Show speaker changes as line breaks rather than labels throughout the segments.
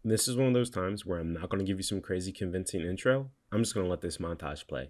This is one of those times where I'm not going to give you some crazy convincing intro. I'm just going to let this montage play.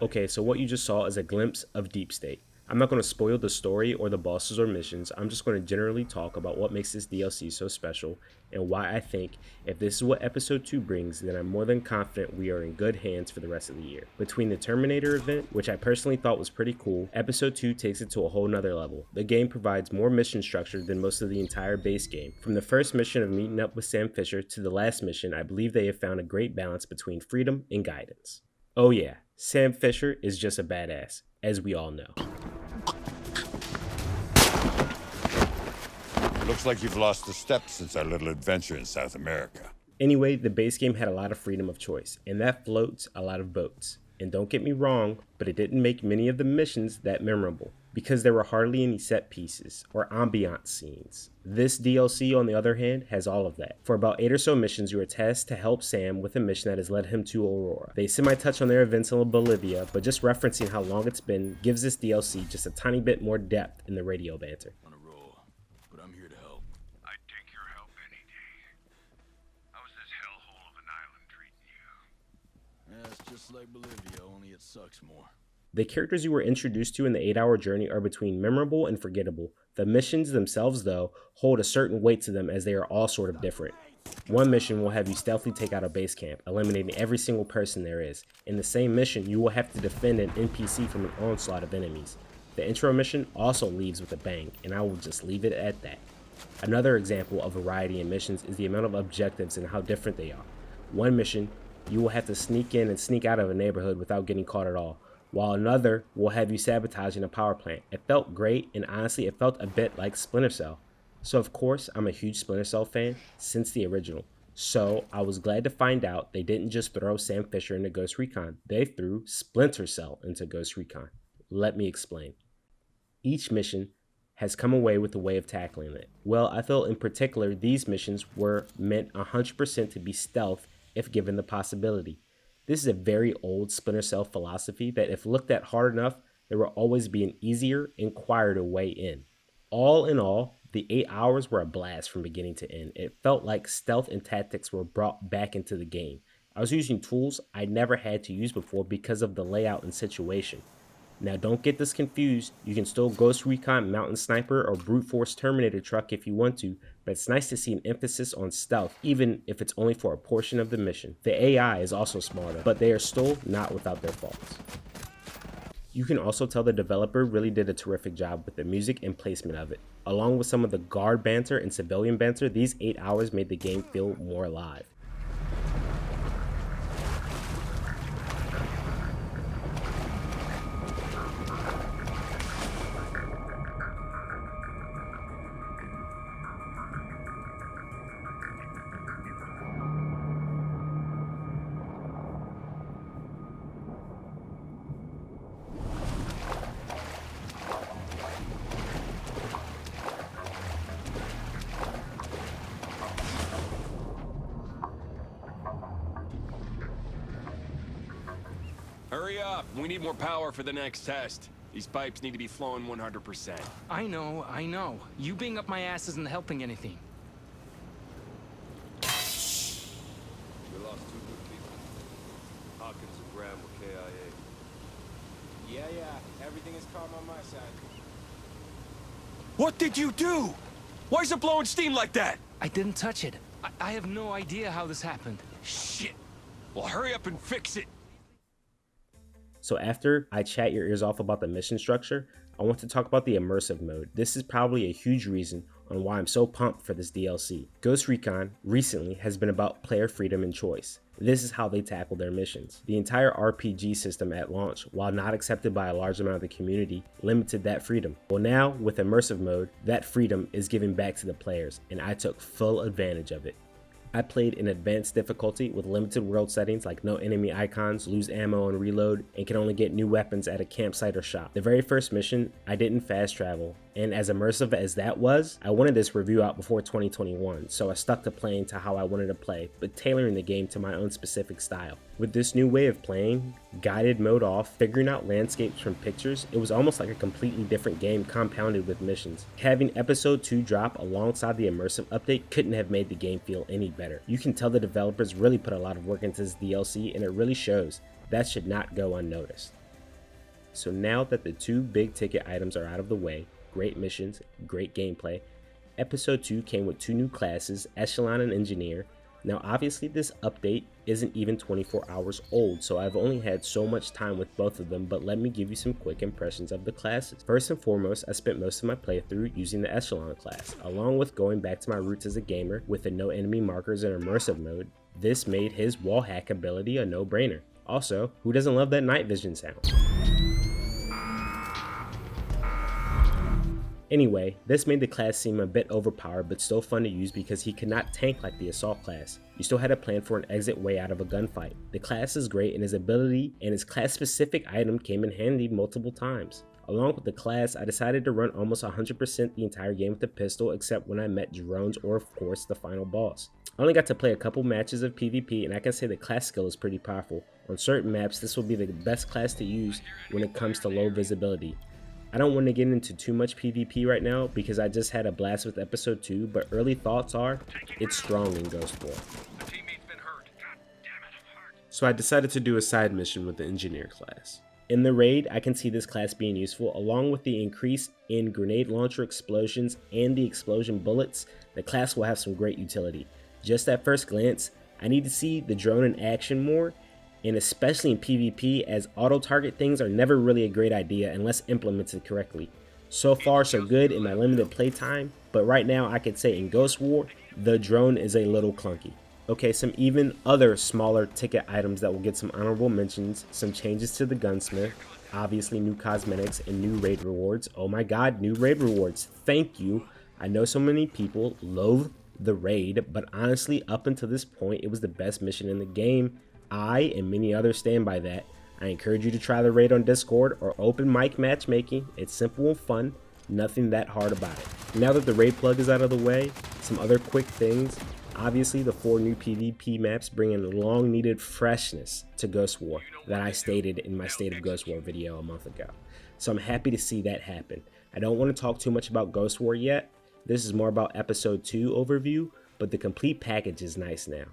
Okay, so what you just saw is a glimpse of Deep State. I'm not going to spoil the story or the bosses or missions. I'm just going to generally talk about what makes this DLC so special and why I think if this is what episode 2 brings, then I'm more than confident we are in good hands for the rest of the year. Between the Terminator event, which I personally thought was pretty cool, episode 2 takes it to a whole nother level. The game provides more mission structure than most of the entire base game. From the first mission of meeting up with Sam Fisher to the last mission, I believe they have found a great balance between freedom and guidance. Oh yeah, Sam Fisher is just a badass, as we all know.
Looks like you've lost a step since our little adventure in South America.
Anyway, the base game had a lot of freedom of choice, and that floats a lot of boats. And don't get me wrong, but it didn't make many of the missions that memorable, because there were hardly any set pieces or ambiance scenes. This DLC, on the other hand, has all of that. For about 8 or so missions, you are tasked to help Sam with a mission that has led him to Aurora. They semi-touch on their events in Bolivia, but just referencing how long it's been gives this DLC just a tiny bit more depth in the radio banter.
On a roll, but I'm here to help.
I'd take your help any day. How's this hellhole of an island treating you?
Yeah, it's just like Bolivia, only it sucks more.
The characters you were introduced to in the 8-hour journey are between memorable and forgettable. The missions themselves, though, hold a certain weight to them as they are all sort of different. One mission will have you stealthily take out a base camp, eliminating every single person there is. In the same mission, you will have to defend an NPC from an onslaught of enemies. The intro mission also leaves with a bang, and I will just leave it at that. Another example of variety in missions is the amount of objectives and how different they are. One mission, you will have to sneak in and sneak out of a neighborhood without getting caught at all, while another will have you sabotaging a power plant. It felt great, and honestly, it felt a bit like Splinter Cell. So of course, I'm a huge Splinter Cell fan since the original. So I was glad to find out they didn't just throw Sam Fisher into Ghost Recon, they threw Splinter Cell into Ghost Recon. Let me explain. Each mission has come away with a way of tackling it. Well, I felt in particular these missions were meant 100% to be stealth if given the possibility. This is a very old Splinter Cell philosophy that if looked at hard enough, there will always be an easier and quieter way in. All in all, the 8 hours were a blast from beginning to end. It felt like stealth and tactics were brought back into the game. I was using tools I never had to use before because of the layout and situation. Now don't get this confused, you can still Ghost Recon Mountain Sniper or Brute Force Terminator Truck if you want to, but it's nice to see an emphasis on stealth, even if it's only for a portion of the mission. The AI is also smarter, but they are still not without their faults. You can also tell the developer really did a terrific job with the music and placement of it. Along with some of the guard banter and civilian banter, these 8 hours made the game feel more alive.
Hurry up! We need more power for the next test. These pipes need to be flowing 100%.
I know. You being up my ass isn't helping anything.
We lost 2 good people. Hawkins and Graham were KIA.
Yeah, everything is calm on my side.
What did you do? Why is it blowing steam like that?
I didn't touch it. I have no idea how this happened.
Shit! Well, hurry up and fix it!
So after I chat your ears off about the mission structure, I want to talk about the immersive mode. This is probably a huge reason on why I'm so pumped for this DLC. Ghost Recon recently has been about player freedom and choice. This is how they tackle their missions. The entire RPG system at launch, while not accepted by a large amount of the community, limited that freedom. Well, now with immersive mode, that freedom is given back to the players, and I took full advantage of it. I played in advanced difficulty with limited world settings like no enemy icons, lose ammo and reload, and can only get new weapons at a campsite or shop. The very first mission, I didn't fast travel, and as immersive as that was, I wanted this review out before 2021, so I stuck to playing to how I wanted to play, but tailoring the game to my own specific style. With this new way of playing, guided mode off, figuring out landscapes from pictures, it was almost like a completely different game compounded with missions. Having episode 2 drop alongside the immersive update couldn't have made the game feel any better. You can tell the developers really put a lot of work into this DLC, and it really shows. That should not go unnoticed. So now that the 2 big ticket items are out of the way, great missions, great gameplay, episode 2 came with 2 new classes, Echelon and Engineer. Now obviously this update isn't even 24 hours old, so I've only had so much time with both of them, but let me give you some quick impressions of the classes. First and foremost, I spent most of my playthrough using the Echelon class, along with going back to my roots as a gamer with the no enemy markers and immersive mode. This made his wall hack ability a no-brainer. Also, who doesn't love that night vision sound? Anyway, this made the class seem a bit overpowered but still fun to use because he could not tank like the assault class. You still had to plan for an exit way out of a gunfight. The class is great and his ability and his class specific item came in handy multiple times. Along with the class, I decided to run almost 100% the entire game with the pistol except when I met drones or of course the final boss. I only got to play a couple matches of PvP and I can say the class skill is pretty powerful. On certain maps, this will be the best class to use when it comes to low visibility. I don't want to get into too much PvP right now because I just had a blast with episode 2, but early thoughts are, it's strong in Ghost War. So I decided to do a side mission with the Engineer class. In the raid, I can see this class being useful, along with the increase in grenade launcher explosions and the explosion bullets. The class will have some great utility. Just at first glance, I need to see the drone in action more, and especially in PvP, as auto-target things are never really a great idea unless implemented correctly. So far so good in my limited playtime, but right now I could say in Ghost War, the drone is a little clunky. Okay, some even other smaller ticket items that will get some honorable mentions, some changes to the gunsmith, obviously new cosmetics and new raid rewards. Oh my god, new raid rewards, thank you. I know so many people loathe the raid, but honestly up until this point it was the best mission in the game. I and many others stand by that. I encourage you to try the raid on Discord or open mic matchmaking. It's simple and fun, nothing that hard about it. Now that the raid plug is out of the way, some other quick things. Obviously the 4 new PvP maps bring in long needed freshness to Ghost War that I stated in my State of Ghost War video a month ago. So I'm happy to see that happen. I don't want to talk too much about Ghost War yet. This is more about episode 2 overview, but the complete package is nice now.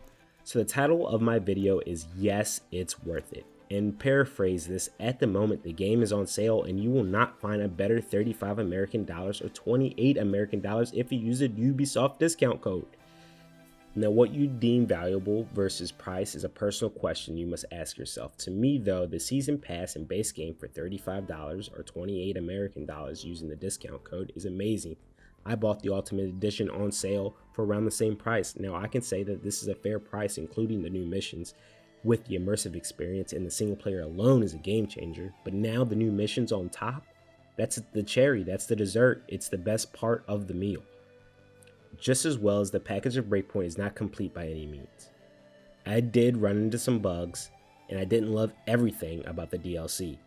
So the title of my video is Yes, It's Worth It. And paraphrase this, at the moment the game is on sale and you will not find a better 35 American dollars or 28 American dollars if you use a Ubisoft discount code. Now what you deem valuable versus price is a personal question you must ask yourself. To me though, the season pass and base game for $35 or 28 American dollars using the discount code is amazing. I bought the Ultimate Edition on sale for around the same price. Now I can say that this is a fair price including the new missions with the immersive experience, and the single player alone is a game changer. But now the new missions on top, that's the cherry, that's the dessert. It's the best part of the meal. Just as well as the package of Breakpoint is not complete by any means. I did run into some bugs and I didn't love everything about the DLC.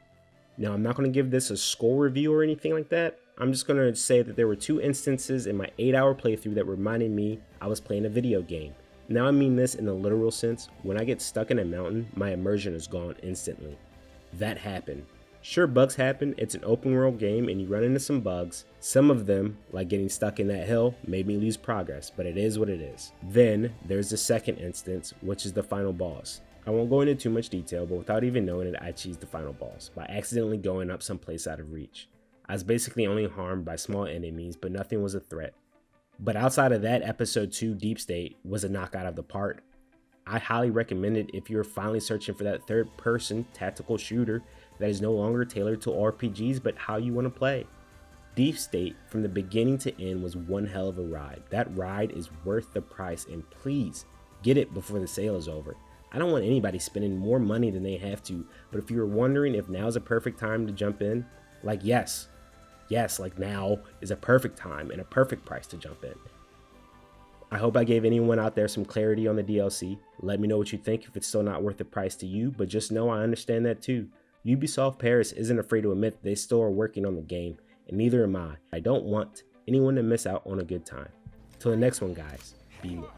Now I'm not going to give this a score review or anything like that. I'm just going to say that there were 2 instances in my 8-hour playthrough that reminded me I was playing a video game. Now I mean this in the literal sense. When I get stuck in a mountain, my immersion is gone instantly. That happened. Sure, bugs happen, it's an open world game and you run into some bugs. Some of them, like getting stuck in that hill, made me lose progress, but it is what it is. Then there's the second instance, which is the final boss. I won't go into too much detail, but without even knowing it, I cheesed the final boss by accidentally going up someplace out of reach. I was basically only harmed by small enemies, but nothing was a threat. But outside of that, episode 2 Deep State was a knockout of the park. I highly recommend it if you're finally searching for that third-person tactical shooter that is no longer tailored to RPGs but how you want to play. Deep State, from the beginning to end, was one hell of a ride. That ride is worth the price, and please get it before the sale is over. I don't want anybody spending more money than they have to, but if you're wondering if now is a perfect time to jump in, like yes, like now is a perfect time and a perfect price to jump in. I hope I gave anyone out there some clarity on the DLC. Let me know what you think if it's still not worth the price to you, but just know I understand that too. Ubisoft Paris isn't afraid to admit they still are working on the game, and neither am I. I don't want anyone to miss out on a good time. Till the next one, guys, be well.